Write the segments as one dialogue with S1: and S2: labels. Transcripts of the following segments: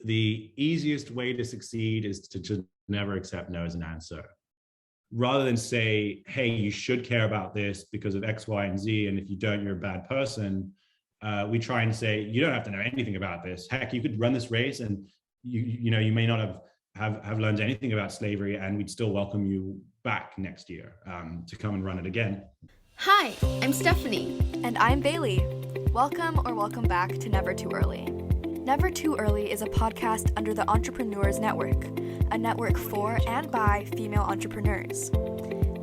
S1: the easiest way to succeed is to just never accept no as an answer. Rather than say, hey, you should care about this because of X, Y, and Z, and if you don't, you're a bad person. We try and say, you don't have to know anything about this. Heck, you could run this race and you may not have learned anything about slavery, and we'd still welcome you back next year to come and run it again.
S2: Hi, I'm Stephanie.
S3: And I'm Bailey. Welcome or welcome back to Never Too Early. Never Too Early is a podcast under the Entrepreneurs Network, a network for and by female entrepreneurs.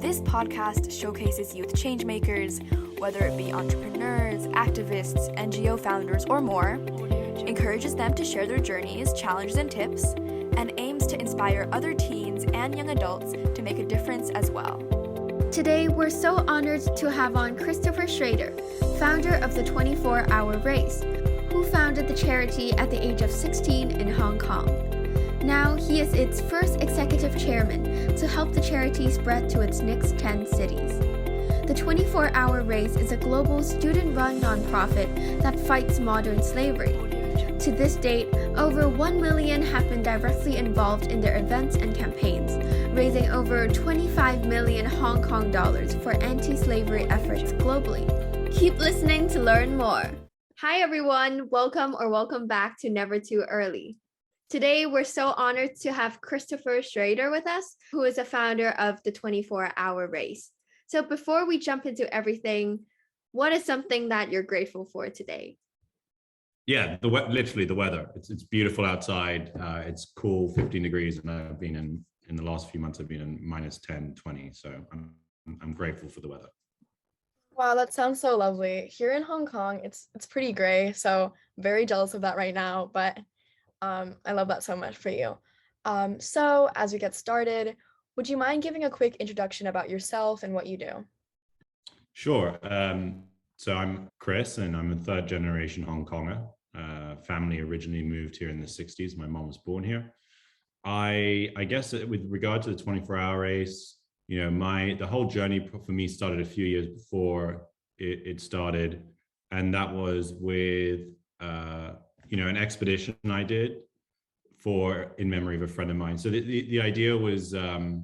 S3: This podcast showcases youth changemakers, whether it be entrepreneurs, activists, NGO founders, or more, encourages them to share their journeys, challenges, and tips, and aims to inspire other teens and young adults to make a difference as well.
S2: Today, we're so honored to have on Christopher Schrader, founder of the 24-Hour Race, who founded the charity at the age of 16 in Hong Kong. Now, he is its first executive chairman to help the charity spread to its next 10 cities. The 24-Hour Race is a global student-run nonprofit that fights modern slavery. To this date, over 1 million have been directly involved in their events and campaigns, raising over 25 million Hong Kong dollars for anti-slavery efforts globally. Keep listening to learn more. Hi everyone, welcome back to Never Too Early. Today, we're so honored to have Christopher Schrader with us, who is a founder of the 24-Hour Race. So before we jump into everything, what is something that you're grateful for today?
S1: Yeah, literally the weather. It's beautiful outside. It's cool, 15 degrees, and I've been in the last few months, I've been in minus 10, 20. So I'm grateful for the weather.
S4: Wow, that sounds so lovely. Here in Hong Kong, it's pretty gray, so I'm very jealous of that right now, but I love that so much for you. So as we get started, would you mind giving a quick introduction about yourself and what you do?
S1: Sure. So I'm Chris, and I'm a third generation Hong Konger. Family originally moved here in the 60s. My mom was born here. I guess with regard to the 24-hour race, the whole journey for me started a few years before it started. And that was with, an expedition I did in memory of a friend of mine. So the idea was that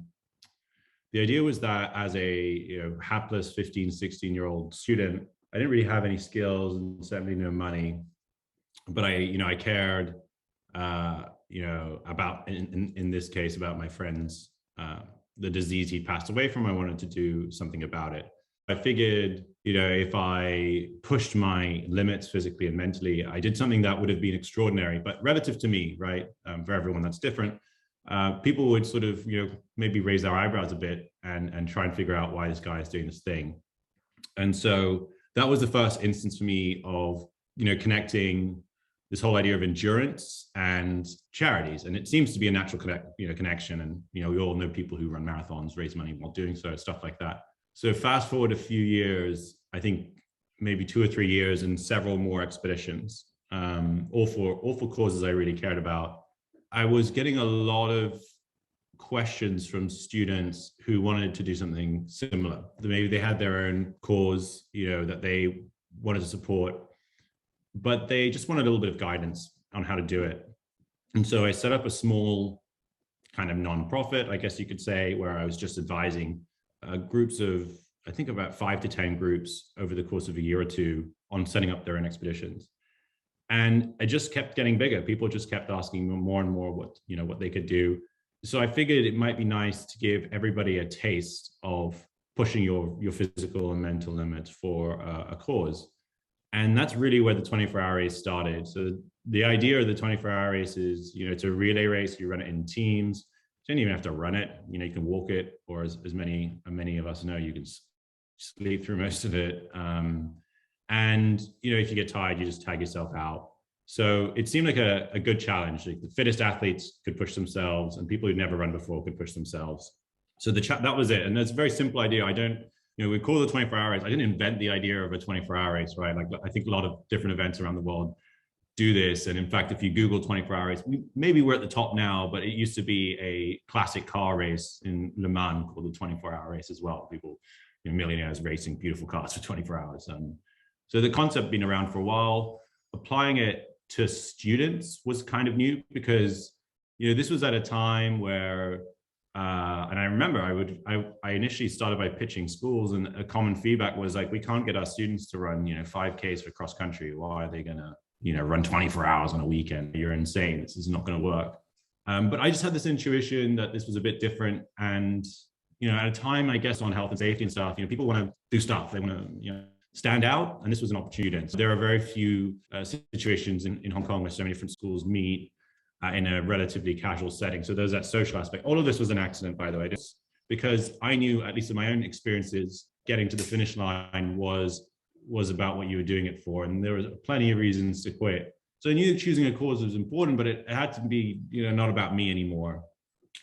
S1: as a hapless 15, 16-year-old student, I didn't really have any skills and certainly no money, but I cared, about, in this case, about my friend's, the disease he passed away from. I wanted to do something about it. I figured, if I pushed my limits physically and mentally, I did something that would have been extraordinary, but relative to me, right? For everyone, that's different. People would sort of, maybe raise their eyebrows a bit and try and figure out why this guy is doing this thing. And so that was the first instance for me of, connecting this whole idea of endurance and charities. And it seems to be a natural connection. And, we all know people who run marathons, raise money while doing so, stuff like that. So fast forward a few years, I think maybe 2 or 3 years, and several more expeditions, all for causes I really cared about. I was getting a lot of questions from students who wanted to do something similar. Maybe they had their own cause, that they wanted to support, but they just wanted a little bit of guidance on how to do it. And so I set up a small kind of nonprofit, I guess you could say, where I was just advising groups of, I think about 5 to 10 groups over the course of a year or two on setting up their own expeditions. And it just kept getting bigger. People just kept asking more and more what they could do. So I figured it might be nice to give everybody a taste of pushing your physical and mental limits for a cause. And that's really where the 24-hour race started. So the idea of the 24-hour race is, it's a relay race. You run it in teams. You don't even have to run it. You can walk it, or as many of us know, you can sleep through most of it. And, if you get tired, you just tag yourself out. So it seemed like a good challenge. Like the fittest athletes could push themselves, and people who'd never run before could push themselves. So that was it. And that's a very simple idea. We call it the 24-hour race. I didn't invent the idea of a 24-hour race, right? Like I think a lot of different events around the world do this. And in fact, if you Google 24-hour race, maybe we're at the top now, but it used to be a classic car race in Le Mans called the 24-hour race as well. People, millionaires racing beautiful cars for 24 hours. So the concept been around for a while. Applying it to students was kind of new, because this was at a time where and I remember I initially started by pitching schools, and a common feedback was like, we can't get our students to run 5Ks for cross country. Why are they gonna run 24 hours on a weekend? You're insane. This is not going to work. But I just had this intuition that this was a bit different. And at a time, I guess, on health and safety and stuff, people want to do stuff. They want to stand out, and this was an opportunity. So there are very few situations in Hong Kong where so many different schools meet in a relatively casual setting. So there's that social aspect. All of this was an accident, by the way, just because I knew, at least in my own experiences, getting to the finish line was about what you were doing it for. And there was plenty of reasons to quit. So I knew that choosing a cause was important, but it had to be, not about me anymore.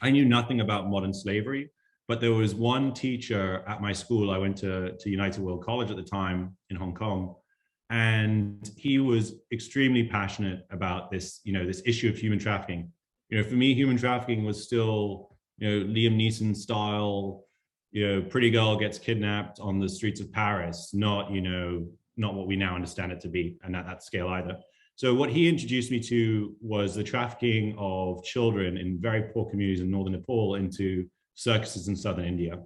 S1: I knew nothing about modern slavery, but there was one teacher at my school. I went to United World College at the time in Hong Kong. And he was extremely passionate about this, this issue of human trafficking. For me, human trafficking was still, Liam Neeson style, pretty girl gets kidnapped on the streets of Paris, not what we now understand it to be, and at that scale either. So what he introduced me to was the trafficking of children in very poor communities in northern Nepal into circuses in southern India.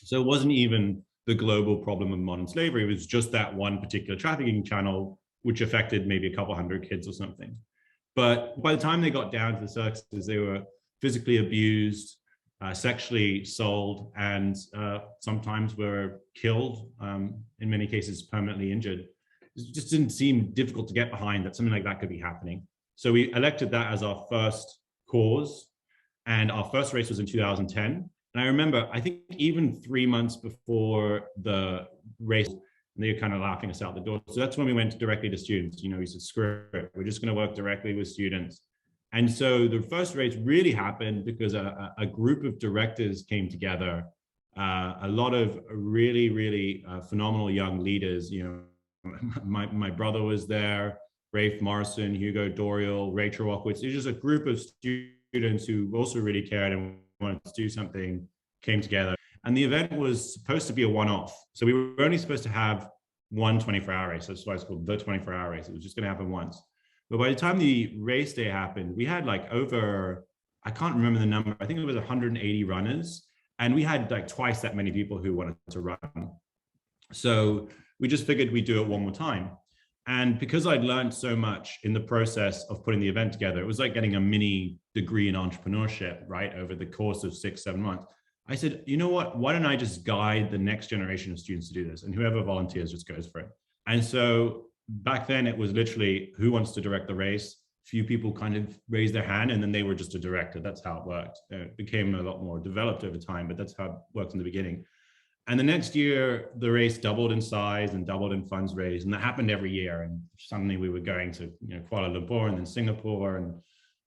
S1: So it wasn't even the global problem of modern slavery. It was just that one particular trafficking channel, which affected maybe a couple hundred kids or something. But by the time they got down to the circuses, they were physically abused, sexually sold, and sometimes were killed, in many cases permanently injured. It just didn't seem difficult to get behind that something like that could be happening. So we elected that as our first cause, and our first race was in 2010. And I remember, I think even 3 months before the race, they were kind of laughing us out the door. So that's when we went directly to students. We said, screw it, we're just going to work directly with students. And so the first race really happened because a group of directors came together, a lot of really, really phenomenal young leaders. My brother was there, Rafe Morrison, Hugo Doriel, Rachel Rockowitz. It was just a group of students who also really cared and wanted to do something, came together. And the event was supposed to be a one-off. So we were only supposed to have one 24-hour race. That's why it's called the 24-hour race. It was just going to happen once. But by the time the race day happened, we had over, I can't remember the number, I think it was 180 runners. And we had twice that many people who wanted to run. So we just figured we'd do it one more time. And because I'd learned so much in the process of putting the event together, it was like getting a mini degree in entrepreneurship, right, over the course of 6-7 months. I said, you know what, why don't I just guide the next generation of students to do this? And whoever volunteers just goes for it. And so back then it was literally, who wants to direct the race? Few people kind of raised their hand, and then they were just a director. That's how it worked. It became a lot more developed over time, but that's how it worked in the beginning. And the next year, the race doubled in size and doubled in funds raised. And that happened every year. And suddenly we were going to Kuala Lumpur and then Singapore. And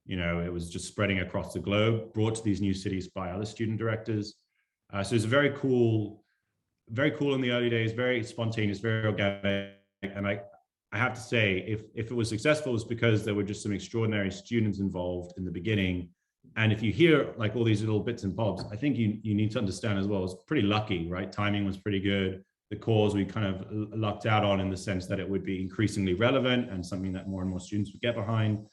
S1: it was just spreading across the globe, brought to these new cities by other student directors. So it's very cool in the early days, very spontaneous, very organic. And I have to say, if it was successful, it's because there were just some extraordinary students involved in the beginning. And if you hear all these little bits and bobs, I think you need to understand as well, it's pretty lucky, right? Timing was pretty good. The cause we kind of lucked out on, in the sense that it would be increasingly relevant and something that more and more students would get behind.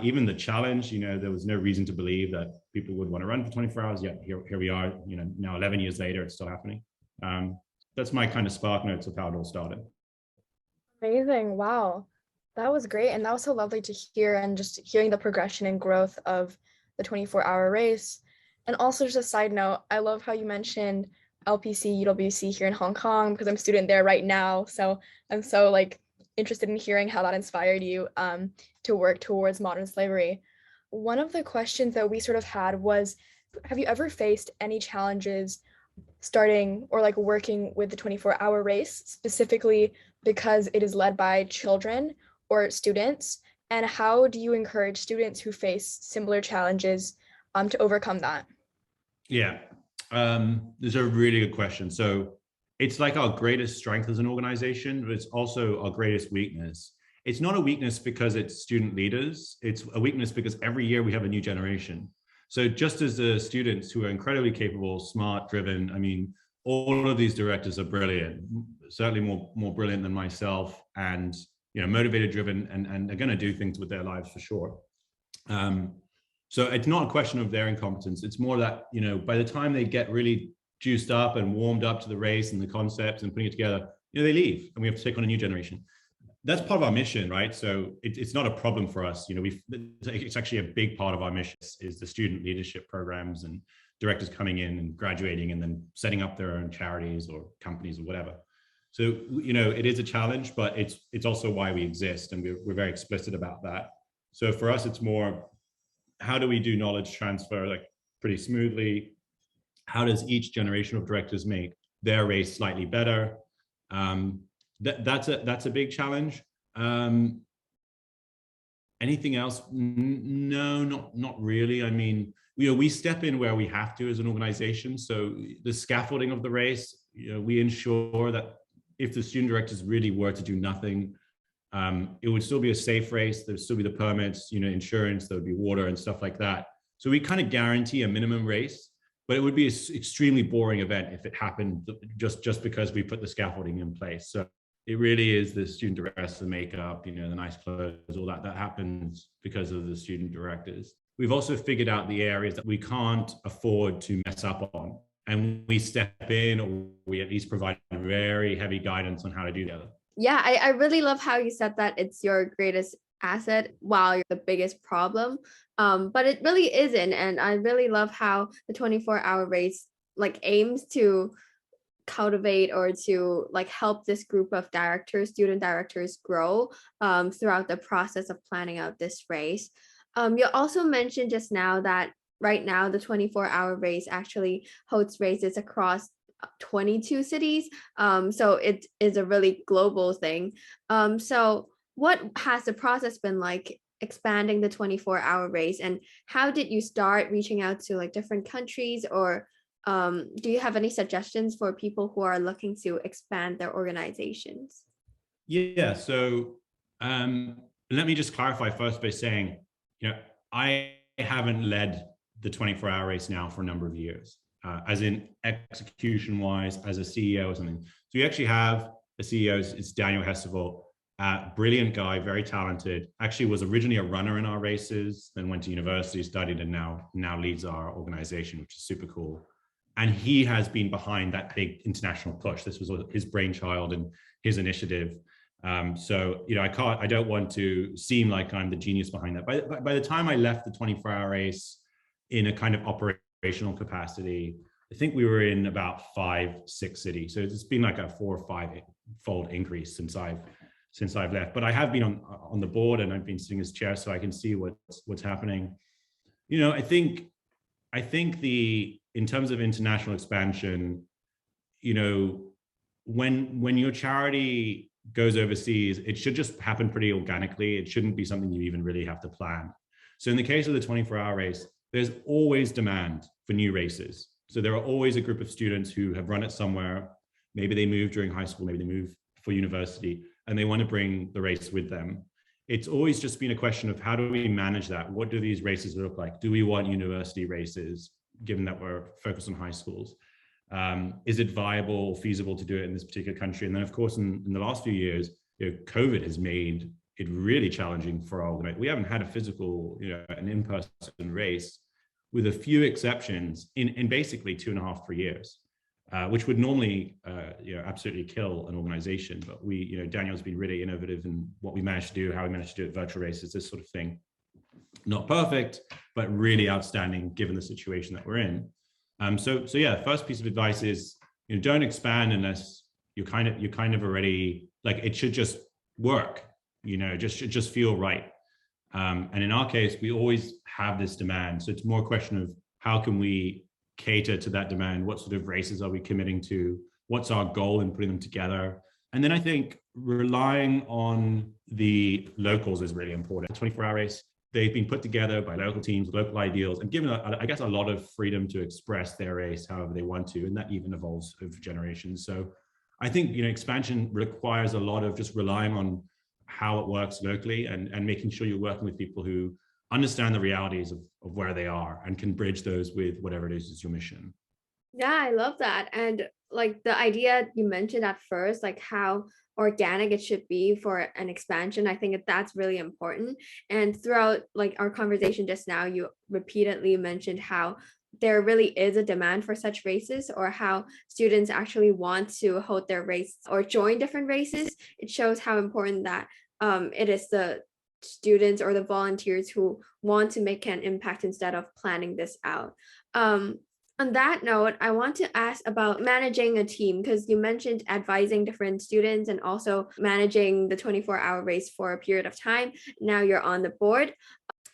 S1: Even the challenge, there was no reason to believe that people would want to run for 24 hours. Yet here we are, now 11 years later, it's still happening. That's my kind of spark notes of how it all started.
S4: Amazing. Wow. That was great. And that was so lovely to hear, and just hearing the progression and growth of the 24-hour race. And also, just a side note, I love how you mentioned LPC, UWC here in Hong Kong, because I'm a student there right now. So I'm so interested in hearing how that inspired you to work towards modern slavery. One of the questions that we sort of had was, have you ever faced any challenges starting or working with the 24-hour race, specifically because it is led by children or students? And how do you encourage students who face similar challenges to overcome that?
S1: Yeah, this is a really good question. So it's our greatest strength as an organization, but it's also our greatest weakness. It's not a weakness because it's student leaders. It's a weakness because every year we have a new generation. So just as the students who are incredibly capable, smart, driven, all of these directors are brilliant, certainly more brilliant than myself. And motivated, driven, and are going to do things with their lives for sure. So it's not a question of their incompetence. It's more that, by the time they get really juiced up and warmed up to the race and the concepts and putting it together, they leave, and we have to take on a new generation. That's part of our mission, right? So it's not a problem for us. It's actually a big part of our mission is the student leadership programs and directors coming in and graduating and then setting up their own charities or companies or whatever. So, it is a challenge, but it's also why we exist, and we're very explicit about that. So for us, it's more, how do we do knowledge transfer like pretty smoothly? How does each generation of directors make their race slightly better? That's a big challenge. Anything else? No, not really. I mean, we step in where we have to as an organization. So the scaffolding of the race, we ensure that if the student directors really were to do nothing, it would still be a safe race. There would still be the permits, insurance, there would be water and stuff like that. So we kind of guarantee a minimum race, but it would be an extremely boring event if it happened just because we put the scaffolding in place. So it really is the student directors, the makeup, the nice clothes, all that happens because of the student directors. We've also figured out the areas that we can't afford to mess up on, and we step in, or we at least provide very heavy guidance on how to do that.
S2: Yeah, I really love how you said that it's your greatest asset while you're the biggest problem. But it really isn't. And I really love how the 24-hour race aims to cultivate or to help this group of student directors grow throughout the process of planning out this race. You also mentioned just now that right now the 24-hour race actually hosts races across 22 cities. So it is a really global thing. So what has the process been like expanding the 24-hour race, and how did you start reaching out to different countries, or do you have any suggestions for people who are looking to expand their organizations?
S1: Yeah, so let me just clarify first by saying, I haven't led the 24-hour race now for a number of years, as in execution-wise, as a CEO or something. So we actually have a CEO, it's Daniel Hestevel, brilliant guy, very talented, actually was originally a runner in our races, then went to university, studied, and now leads our organization, which is super cool. And he has been behind that big international push. This was his brainchild and his initiative. So, I don't want to seem like I'm the genius behind that. By the time I left the 24-hour race in a kind of operational capacity, I think we were in about 5-6 cities. So it's been like a 4 or 5-fold increase since I've left. But I have been on the board, and I've been sitting as chair, so I can see what's happening. I think in terms of international expansion, when your charity goes overseas, it should just happen pretty organically. It shouldn't be something you even really have to plan. So in the case of the 24-hour race, there's always demand for new races. So there are always a group of students who have run it somewhere. Maybe they moved during high school, maybe they moved for university, and they want to bring the race with them. It's always just been a question of how do we manage that? What do these races look like? Do we want university races, given that we're focused on high schools? Is it viable, feasible to do it in this particular country? And then, of course, in the last few years, COVID has made it really challenging for our organization. We haven't had a physical, an in-person race, with a few exceptions, in basically 2.5-3 years, which would normally, absolutely kill an organization. But Daniel's been really innovative in what we managed to do, how we managed to do it, virtual races, this sort of thing. Not perfect, but really outstanding given the situation that we're in. So yeah, first piece of advice is, don't expand unless you're kind of already, it should just work, just feel right. And in our case, we always have this demand. So it's more a question of how can we cater to that demand? What sort of races are we committing to? What's our goal in putting them together? And then I think relying on the locals is really important. The 24-hour race, they've been put together by local teams, local ideals, and given, I guess, a lot of freedom to express their race however they want to, and that even evolves over generations. So I think, expansion requires a lot of just relying on how it works locally and making sure you're working with people who understand the realities of where they are and can bridge those with whatever it is your mission.
S2: Yeah, I love that. And
S5: like the idea you mentioned at first, like how organic it should be for an expansion. I think that's really important. And throughout like our conversation just now, you repeatedly mentioned how there really is a demand for such races, or how students actually want to hold their race or join different races. It shows how important that it is the students or the volunteers who want to make an impact instead of planning this out. On that note, I want to ask about managing a team, because you mentioned advising different students and also managing the 24-hour race for a period of time. Now you're on the board.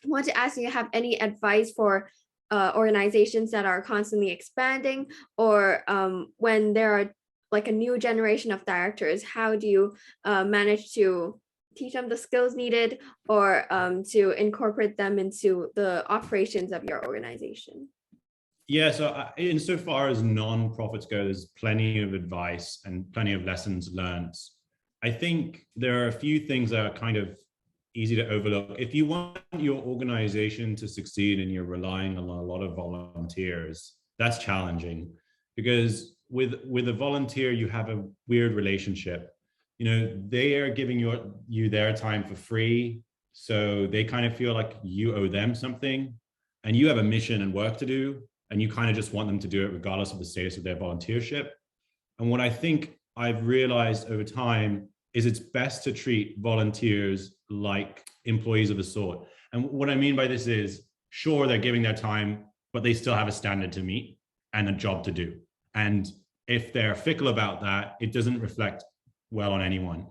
S5: I want to ask you, have any advice for organizations that are constantly expanding, or when there are like a new generation of directors, how do you manage to teach them the skills needed, or to incorporate them into the operations of your organization?
S1: Yeah, so insofar as non-profits go, there's plenty of advice and plenty of lessons learned. I think there are a few things that are kind of easy to overlook. If you want your organization to succeed and you're relying on a lot of volunteers, that's challenging, because with a volunteer, you have a weird relationship. You know, they are giving you their time for free, so they kind of feel like you owe them something, and you have a mission and work to do, and you kind of just want them to do it regardless of the status of their volunteership. And what I think I've realized over time is it's best to treat volunteers like employees of a sort. And what I mean by this is, sure, they're giving their time, but they still have a standard to meet and a job to do. And if they're fickle about that, it doesn't reflect well on anyone.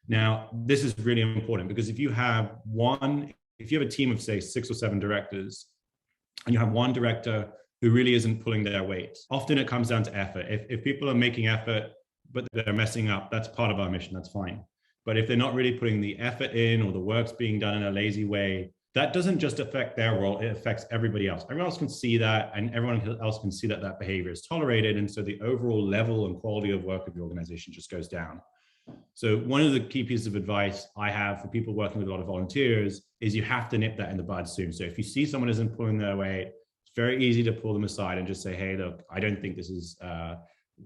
S1: Now, this is really important, because if you have a team of say 6 or 7 directors, and you have one director who really isn't pulling their weight, often it comes down to effort. If people are making effort, but they're messing up, that's part of our mission, that's fine. But if they're not really putting the effort in, or the work's being done in a lazy way, that doesn't just affect their role, it affects everybody else. Everyone else can see that, and everyone else can see that that behavior is tolerated. And so the overall level and quality of work of the organization just goes down. So one of the key pieces of advice I have for people working with a lot of volunteers is you have to nip that in the bud soon. So if you see someone isn't pulling their weight, it's very easy to pull them aside and just say, hey, look, I don't think this is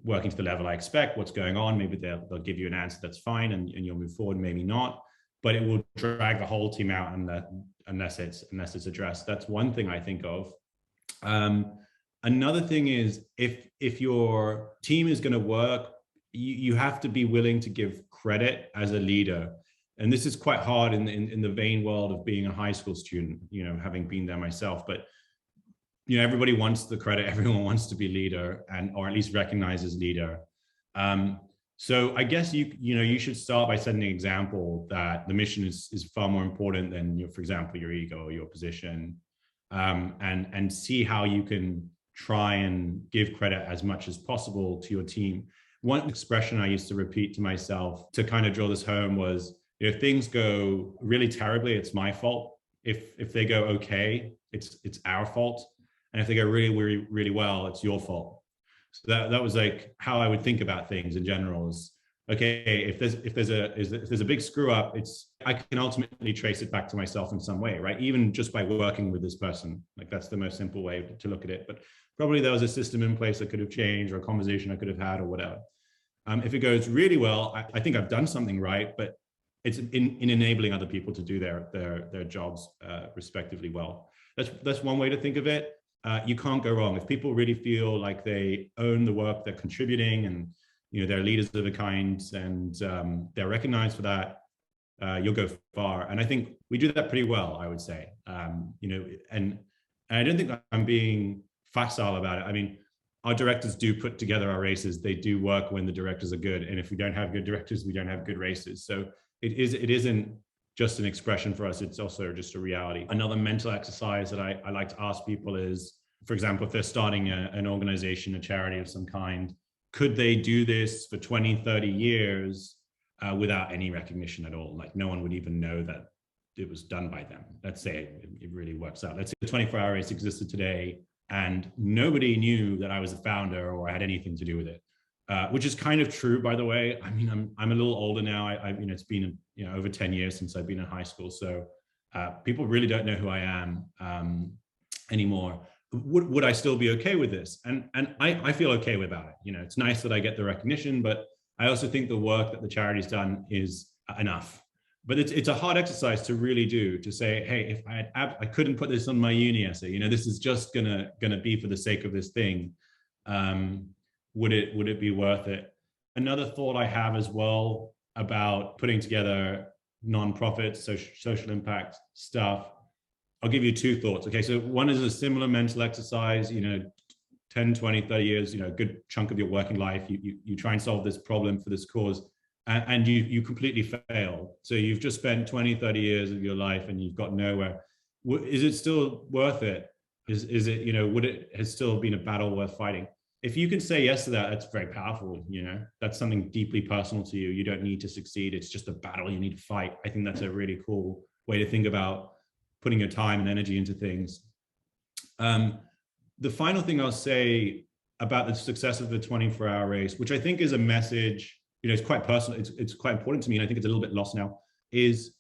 S1: working to the level I expect. What's going on? Maybe they'll give you an answer that's fine, and you'll move forward, maybe not. But it will drag the whole team out unless it's addressed. That's one thing I think of. Another thing is, if your team is going to work, you have to be willing to give credit as a leader. And this is quite hard in the vain world of being a high school student, you know, having been there myself. But you know, everybody wants the credit, everyone wants to be leader, or at least recognized as leader. So I guess you should start by setting an example that the mission is far more important than for example, your ego or your position, and see how you can try and give credit as much as possible to your team. One expression I used to repeat to myself to kind of draw this home was, if things go really terribly, it's my fault. If they go okay, it's our fault. And if they go really, really, really well, it's your fault. So that was like how I would think about things in general. Is okay, if there's a big screw up, I can ultimately trace it back to myself in some way, right? Even just by working with this person, like that's the most simple way to look at it. But probably there was a system in place that could have changed, or a conversation I could have had, or whatever. If it goes really well, I think I've done something right, but it's in enabling other people to do their jobs respectively well. That's one way to think of it. You can't go wrong. If people really feel like they own the work they're contributing, and you know they're leaders of a kind, and they're recognized for that, you'll go far. And I think we do that pretty well, I would say. You know, and I don't think I'm being facile about it. I mean, our directors do put together our races. They do work when the directors are good, and if we don't have good directors, we don't have good races. So it isn't just an expression for us, it's also just a reality. Another mental exercise that I like to ask people is, for example, if they're starting an organization, a charity of some kind, could they do this for 20, 30 years without any recognition at all? Like no one would even know that it was done by them. Let's say it really works out. Let's say the 24-hour race existed today and nobody knew that I was the founder or I had anything to do with it. Which is kind of true, by the way. I mean, I'm a little older now. It's been over 10 years since I've been in high school, so people really don't know who I am anymore. would I still be okay with this? And I feel okay about it. You know, it's nice that I get the recognition, but I also think the work that the charity's done is enough. But it's a hard exercise to really do, to say, hey, if I couldn't put this on my uni essay, you know, this is just gonna be for the sake of this thing. Would it be worth it? Another thought I have as well about putting together nonprofit social impact stuff. I'll give you two thoughts. Okay, so one is a similar mental exercise, you know, 10, 20, 30 years, you know, a good chunk of your working life, you try and solve this problem for this cause, and you completely fail. So you've just spent 20, 30 years of your life and you've got nowhere. Is it still worth it? Is it, you know, would it has still been a battle worth fighting? If you can say yes to that, that's very powerful. You know, that's something deeply personal to you. You don't need to succeed. It's just a battle you need to fight. I think that's a really cool way to think about putting your time and energy into things. The final thing I'll say about the success of the 24-hour race, which I think is a message, you know, it's quite personal, it's quite important to me, and I think it's a little bit lost now, is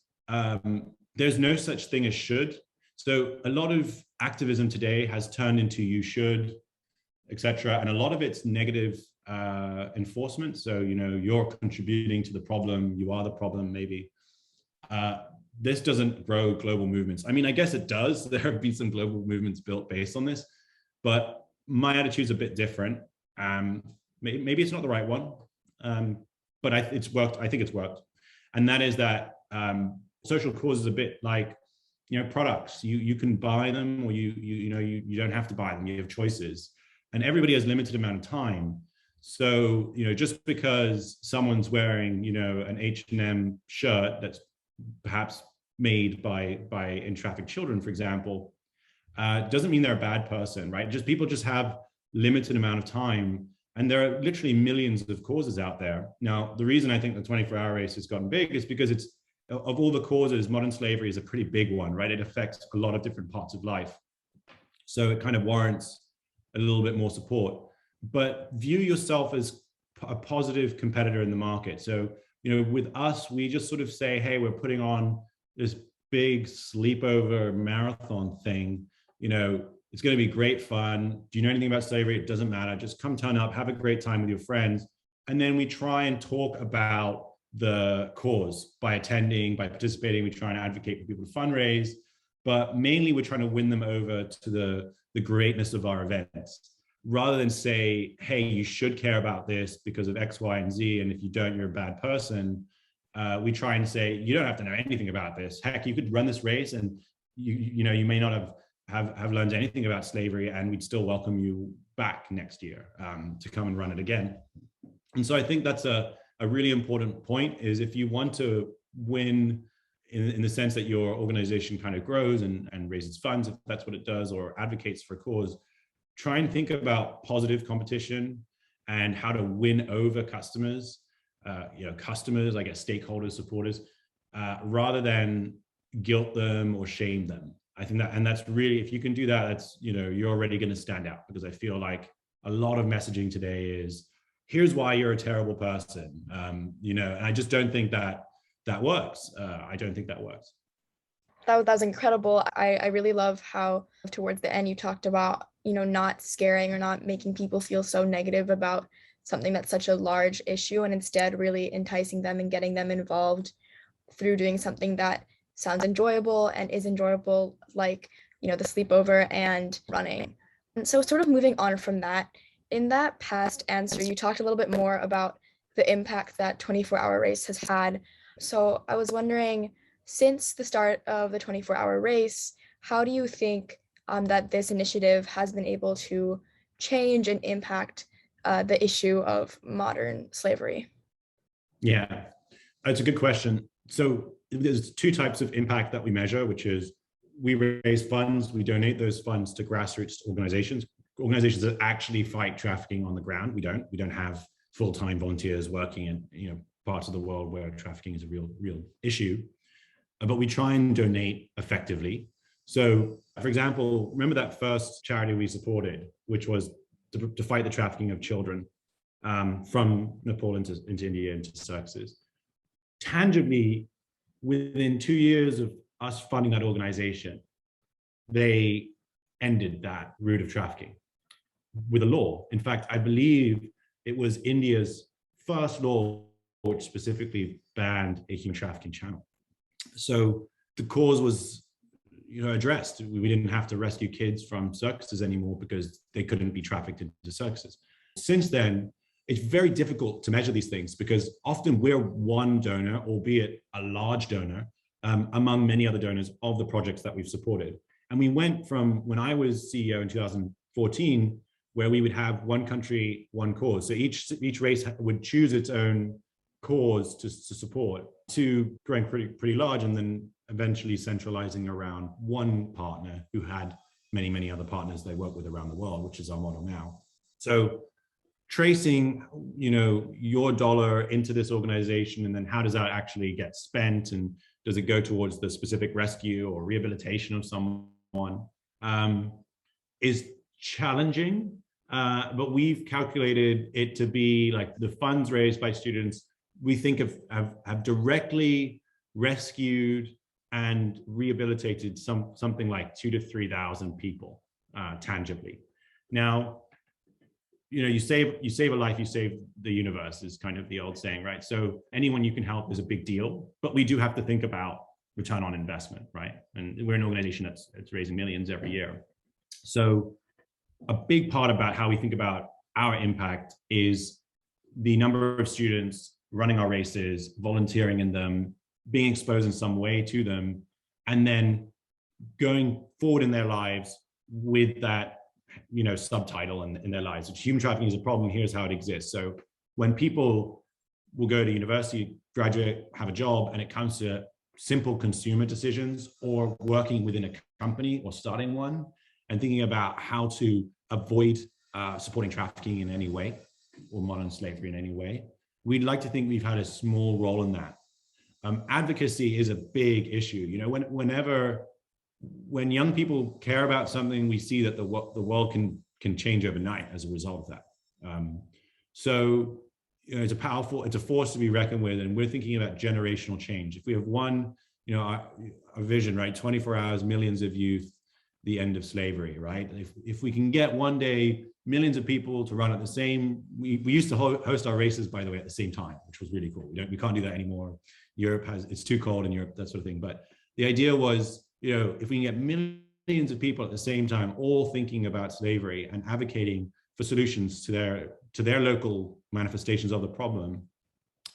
S1: there's no such thing as should. So a lot of activism today has turned into you should, etc. And a lot of it's negative enforcement. So, you know, you're contributing to the problem, you are the problem, maybe. This doesn't grow global movements. I mean, I guess it does. There have been some global movements built based on this, but my attitude's a bit different. Maybe it's not the right one, but it's worked. I think it's worked. And that is that social cause is a bit like, you know, products. You can buy them, or you don't have to buy them. You have choices, and everybody has limited amount of time. So, you know, just because someone's wearing, you know, an H&M shirt that's perhaps made by in-trafficked children, for example, doesn't mean they're a bad person, right? Just people just have limited amount of time, and there are literally millions of causes out there. Now, the reason I think the 24-hour race has gotten big is because it's, of all the causes, modern slavery is a pretty big one, right? It affects a lot of different parts of life. So it kind of warrants a little bit more support, but view yourself as a positive competitor in the market. So, you know, with us, we just sort of say, hey, we're putting on this big sleepover marathon thing. You know, it's going to be great fun. Do you know anything about slavery? It doesn't matter. Just come turn up, have a great time with your friends. And then we try and talk about the cause by attending, by participating. We try and advocate for people to fundraise, but mainly we're trying to win them over to the greatness of our events, rather than say, hey, you should care about this because of X, Y, and Z, and if you don't, you're a bad person. We try and say, you don't have to know anything about this. Heck, you could run this race and you know, you may not have learned anything about slavery, and we'd still welcome you back next year to come and run it again. And so I think that's a really important point, is if you want to win in the sense that your organization kind of grows and raises funds, if that's what it does, or advocates for a cause, try and think about positive competition and how to win over customers, you know, customers, I guess, stakeholders, supporters, rather than guilt them or shame them. I think that, and that's really, if you can do that, that's, you know, you're already going to stand out, because I feel like a lot of messaging today is, here's why you're a terrible person, you know, and I just don't think that works. I don't think that works.
S4: That was incredible. I really love how towards the end you talked about, you know, not scaring or not making people feel so negative about something that's such a large issue, and instead really enticing them and getting them involved through doing something that sounds enjoyable and is enjoyable, like, you know, the sleepover and running. And so sort of moving on from that, in that past answer, you talked a little bit more about the impact that 24-hour race has had. So I was wondering, since the start of the 24-hour race, how do you think that this initiative has been able to change and impact the issue of modern slavery?
S1: Yeah, that's a good question. So there's two types of impact that we measure, which is we raise funds, we donate those funds to grassroots organizations that actually fight trafficking on the ground. We don't have full-time volunteers working in, you know, parts of the world where trafficking is a real issue, but we try and donate effectively. So, for example, remember that first charity we supported, which was to fight the trafficking of children from Nepal into India, into Texas. Tangibly, within 2 years of us funding that organization, they ended that route of trafficking with a law. In fact, I believe it was India's first law which specifically banned a human trafficking channel. So the cause was, addressed. We didn't have to rescue kids from circuses anymore because they couldn't be trafficked into circuses. Since then, it's very difficult to measure these things because often we're one donor, albeit a large donor, among many other donors of the projects that we've supported. And we went from when I was CEO in 2014, where we would have one country, one cause. So each race would choose its own cause to support, to growing pretty large, and then eventually centralizing around one partner who had many other partners they work with around the world, which is our model now. So tracing, your dollar into this organization, and then how does that actually get spent, and does it go towards the specific rescue or rehabilitation of someone, is challenging. But we've calculated it to be like the funds raised by students, we think have directly rescued and rehabilitated something like 2,000 to 3,000 people tangibly. Now, you save a life, you save the universe is kind of the old saying, right? So anyone you can help is a big deal, but we do have to think about return on investment, right? And we're an organization that's raising millions every year. So a big part about how we think about our impact is the number of students running our races, volunteering in them, being exposed in some way to them, and then going forward in their lives with that, subtitle in their lives. If human trafficking is a problem, here's how it exists. So when people will go to university, graduate, have a job, and it comes to simple consumer decisions or working within a company or starting one and thinking about how to avoid supporting trafficking in any way or modern slavery in any way, we'd like to think we've had a small role in that. Advocacy is a big issue. When young people care about something, we see that the world can change overnight as a result of that. So it's a force to be reckoned with, and we're thinking about generational change. If we have one, our vision, right? 24 hours, millions of youth, the end of slavery, right? If we can get one day millions of people to run at the same, we used to host our races, by the way, at the same time, which was really cool. We can't do that anymore. It's too cold in Europe, that sort of thing. But the idea was, if we can get millions of people at the same time, all thinking about slavery and advocating for solutions to their local manifestations of the problem,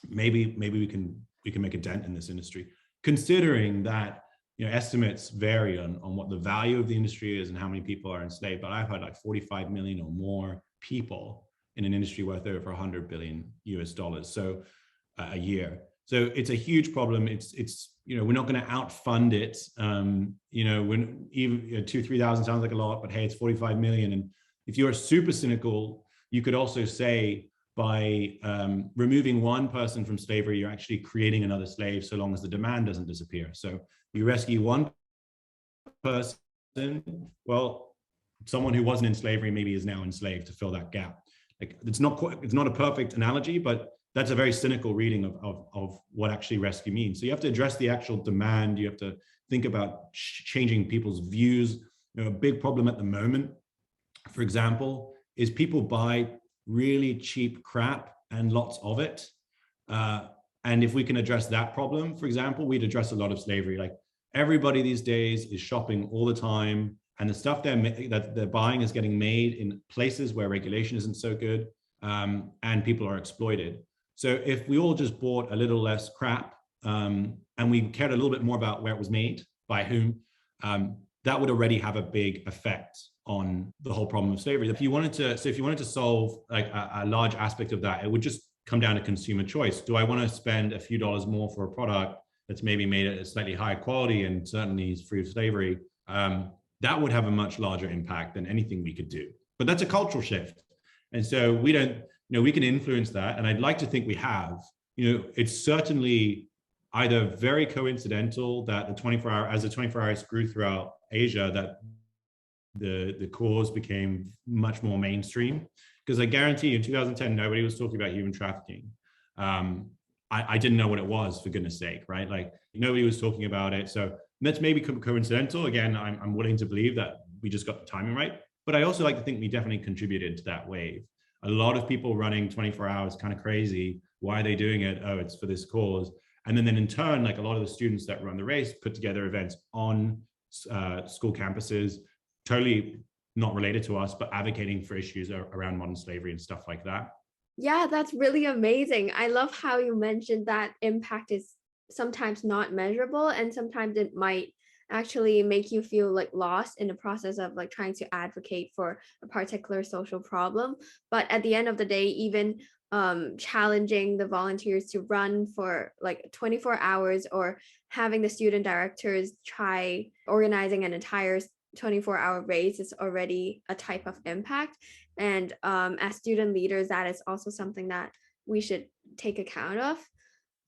S1: maybe we can make a dent in this industry. Considering that estimates vary on what the value of the industry is and how many people are enslaved, but I've had like 45 million or more people in an industry worth over $100 billion US, so a year. So it's a huge problem. It's we're not going to outfund it. When even 2,000-3,000 sounds like a lot, but hey, it's 45 million. And if you're super cynical, you could also say by removing one person from slavery, you're actually creating another slave, so long as the demand doesn't disappear. So you rescue one person, well, someone who wasn't in slavery maybe is now enslaved to fill that gap. Like it's not a perfect analogy, but that's a very cynical reading of what actually rescue means. So you have to address the actual demand. You have to think about changing people's views. A big problem at the moment, for example, is people buy really cheap crap and lots of it. And if we can address that problem, for example, we'd address a lot of slavery. Like everybody these days is shopping all the time, and the stuff that they're buying is getting made in places where regulation isn't so good, and people are exploited. So if we all just bought a little less crap, and we cared a little bit more about where it was made, by whom, that would already have a big effect on the whole problem of slavery. If you wanted to solve like a large aspect of that, it would just come down to consumer choice. Do I want to spend a few dollars more for a product that's maybe made at a slightly higher quality and certainly is free of slavery? That would have a much larger impact than anything we could do. But that's a cultural shift. And so we can influence that. And I'd like to think we have. It's certainly either very coincidental that the 24 hours grew throughout Asia, that the cause became much more mainstream. Because I guarantee you, in 2010, nobody was talking about human trafficking. I didn't know what it was, for goodness sake, right? Like nobody was talking about it. So that's maybe coincidental. Again, I'm willing to believe that we just got the timing right. But I also like to think we definitely contributed to that wave. A lot of people running 24 hours, kind of crazy. Why are they doing it? Oh, it's for this cause. And then in turn, like a lot of the students that run the race put together events on school campuses, totally not related to us, but advocating for issues around modern slavery and stuff like that.
S5: Yeah, that's really amazing. I love how you mentioned that impact is sometimes not measurable, and sometimes it might actually make you feel like lost in the process of like trying to advocate for a particular social problem. But at the end of the day, even challenging the volunteers to run for like 24 hours, or having the student directors try organizing an entire 24-hour race is already a type of impact. And as student leaders, that is also something that we should take account of.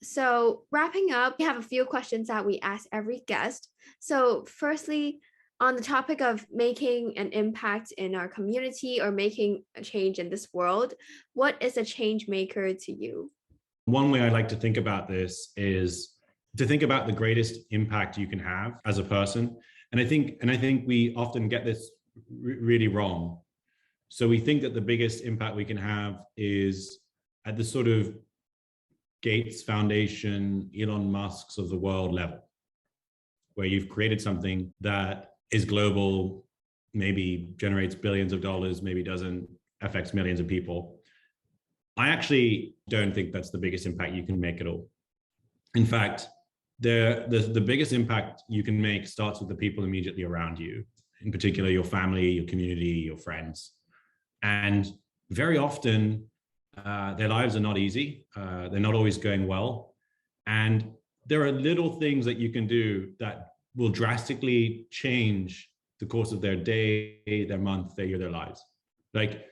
S5: So wrapping up, we have a few questions that we ask every guest. So firstly, on the topic of making an impact in our community or making a change in this world, what is a change maker to you?
S1: One way I like to think about this is to think about the greatest impact you can have as a person. And I think we often get this really wrong. So we think that the biggest impact we can have is at the sort of Gates Foundation, Elon Musk's of the world level, where you've created something that is global, maybe generates billions of dollars, maybe doesn't, affects millions of people. I actually don't think that's the biggest impact you can make at all. In fact, the biggest impact you can make starts with the people immediately around you, in particular your family, your community, your friends. And very often, their lives are not easy. They're not always going well. And there are little things that you can do that will drastically change the course of their day, their month, their year, their lives. Like,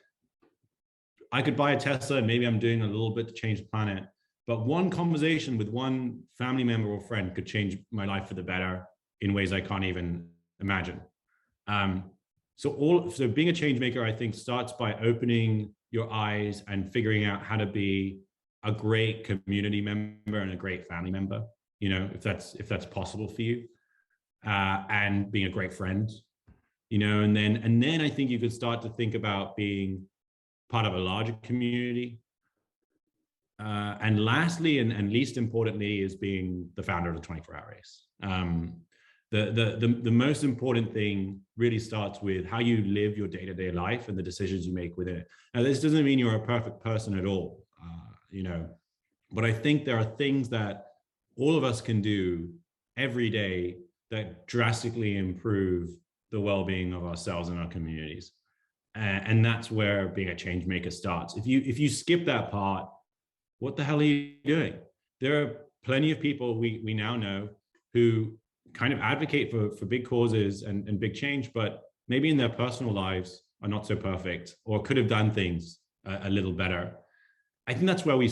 S1: I could buy a Tesla and maybe I'm doing a little bit to change the planet, but one conversation with one family member or friend could change my life for the better in ways I can't even imagine. So being a change maker, I think, starts by opening your eyes and figuring out how to be a great community member and a great family member, you know, if that's possible for you, and being a great friend, you know, and then I think you could start to think about being part of a larger community. And lastly, and least importantly, is being the founder of the 24-hour race. The most important thing really starts with how you live your day-to-day life and the decisions you make within it. Now, this doesn't mean you're a perfect person at all, you know, but I think there are things that all of us can do every day that drastically improve the well-being of ourselves and our communities. And that's where being a change maker starts. If you skip that part, what the hell are you doing? There are plenty of people we now know who kind of advocate for big causes and big change, but maybe in their personal lives are not so perfect or could have done things a little better. I think that's where we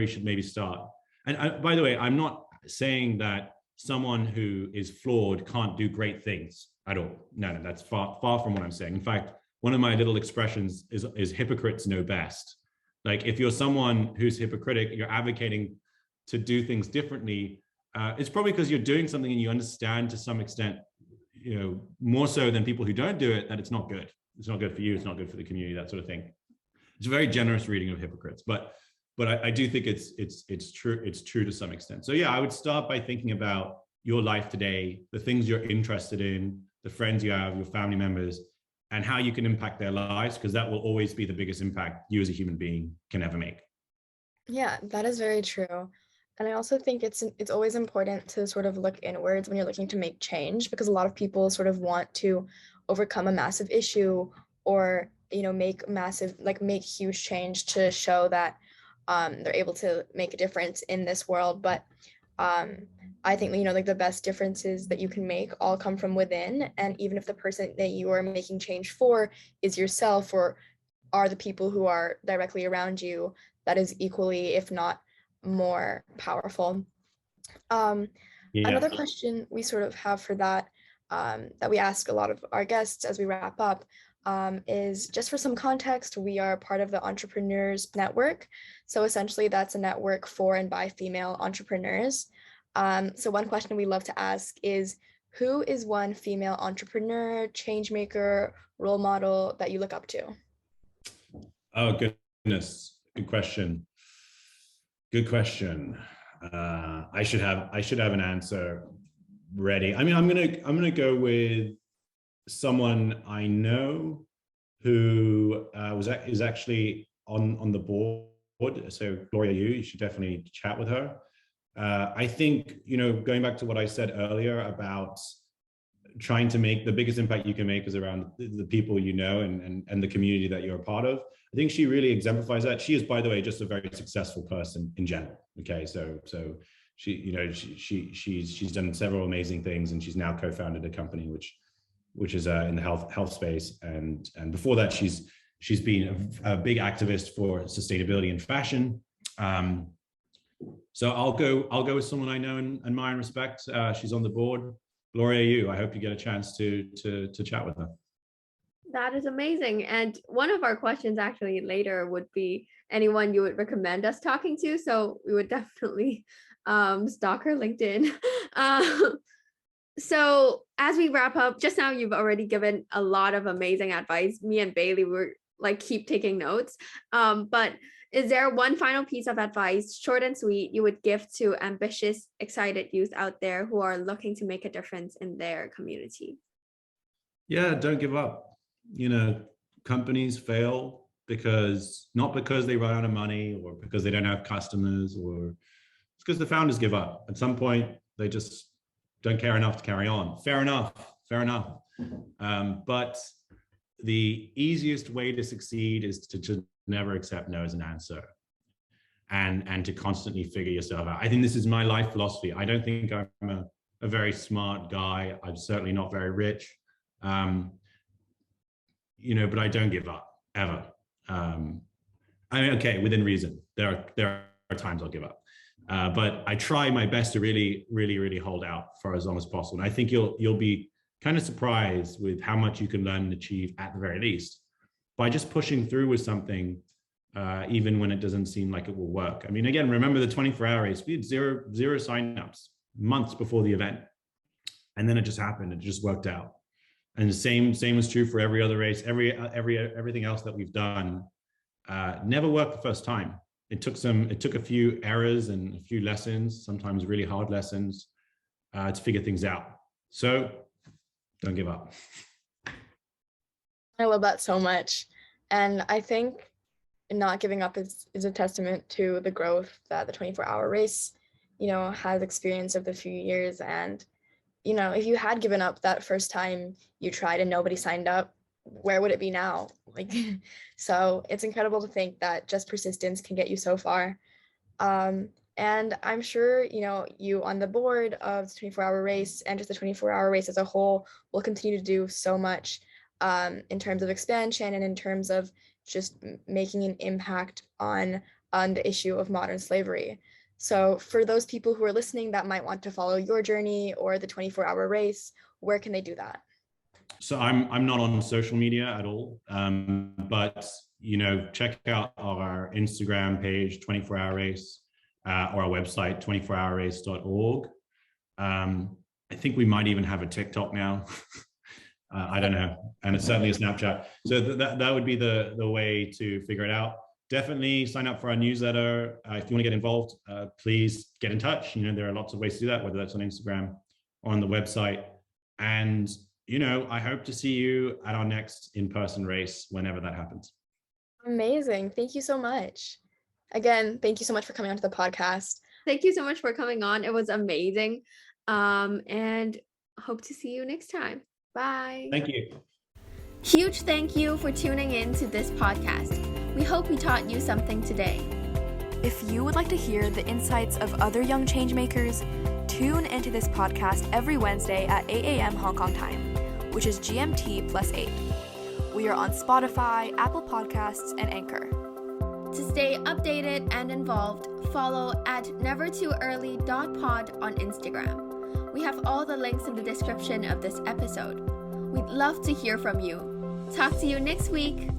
S1: should maybe start. And by the way, I'm not saying that someone who is flawed can't do great things at all. No, that's far from what I'm saying. In fact, one of my little expressions is hypocrites know best. Like, if you're someone who's hypocritic, you're advocating to do things differently, it's probably because you're doing something and you understand to some extent, you know, more so than people who don't do it, that it's not good. It's not good for you. It's not good for the community, that sort of thing. It's a very generous reading of hypocrites, but I do think it's true. It's true to some extent. So yeah, I would start by thinking about your life today, the things you're interested in, the friends you have, your family members, and how you can impact their lives, because that will always be the biggest impact you as a human being can ever make.
S4: Yeah, that is very true. And I also think it's always important to sort of look inwards when you're looking to make change, because a lot of people sort of want to overcome a massive issue, or, you know, make huge change to show that they're able to make a difference in this world. But I think, you know, like, the best differences that you can make all come from within. And even if the person that you are making change for is yourself, or are the people who are directly around you, that is equally, if not more, powerful. Another question we sort of have for that, that we ask a lot of our guests as we wrap up, is just for some context. We are part of the Entrepreneurs Network. So essentially that's a network for and by female entrepreneurs. So one question we love to ask is, who is one female entrepreneur, change maker, role model that you look up to?
S1: Oh, goodness. Good question. Good question. I should have an answer ready. I mean, I'm gonna go with someone I know who is actually on the board. So Gloria Yu, you should definitely chat with her. I think, going back to what I said earlier about trying to make the biggest impact you can make is around the people you know and the community that you're a part of. I think she really exemplifies that. She is, by the way, just a very successful person in general. Okay, so she's done several amazing things, and she's now co-founded a company which is in the health space, and before that she's been a big activist for sustainability in fashion. So I'll go with someone I know and admire and respect. She's on the board, Gloria Yu. I hope you get a chance to chat with her.
S5: That is amazing. And one of our questions actually later would be anyone you would recommend us talking to. So we would definitely stalk her LinkedIn. So as we wrap up, just now you've already given a lot of amazing advice. Me and Bailey were keep taking notes. But is there one final piece of advice, short and sweet, you would give to ambitious, excited youth out there who are looking to make a difference in their community?
S1: Yeah, don't give up. Companies fail not because they run out of money or because they don't have customers, or it's because the founders give up. At some point, they just don't care enough to carry on. Fair enough. But the easiest way to succeed is to just never accept no as an answer, and to constantly figure yourself out. I think this is my life philosophy. I don't think I'm a very smart guy. I'm certainly not very rich. But I don't give up ever. Okay, within reason. There are times I'll give up, but I try my best to really, really, really hold out for as long as possible. And I think you'll be kind of surprised with how much you can learn and achieve at the very least by just pushing through with something, even when it doesn't seem like it will work. I mean, again, remember the 24-hour race. We had zero signups months before the event, and then it just happened. It just worked out. And the same was true for every other race. Everything else that we've done never worked the first time. It took a few errors and a few lessons, sometimes really hard lessons, to figure things out. So don't give up.
S4: I love that so much. And I think not giving up is a testament to the growth that the 24-hour race, has experienced over the few years. And, if you had given up that first time you tried and nobody signed up, where would it be now? So it's incredible to think that just persistence can get you so far. And I'm sure, you on the board of the 24-hour race and just the 24-hour race as a whole will continue to do so much in terms of expansion and in terms of just making an impact on the issue of modern slavery. So for those people who are listening that might want to follow your journey or the 24-hour race, where can they do that?
S1: So I'm not on social media at all, but check out our Instagram page, 24-hour race, or our website, 24hourrace.org. I think we might even have a TikTok now. I don't know, and it's certainly a Snapchat. So that would be the way to figure it out. Definitely sign up for our newsletter. If you want to get involved, please get in touch. There are lots of ways to do that, whether that's on Instagram or on the website. And I hope to see you at our next in-person race whenever that happens.
S4: Amazing. Thank you so much. Again, thank you so much for coming onto the podcast.
S5: Thank you so much for coming on. It was amazing. And hope to see you next time. Bye.
S1: Thank you.
S2: Huge thank you for tuning in to this podcast. We hope we taught you something today.
S3: If you would like to hear the insights of other young changemakers, tune into this podcast every Wednesday at 8 a.m. Hong Kong time, which is GMT +8. We are on Spotify, Apple Podcasts, and Anchor.
S2: To stay updated and involved, follow at nevertooearly.pod on Instagram. We have all the links in the description of this episode. We'd love to hear from you. Talk to you next week.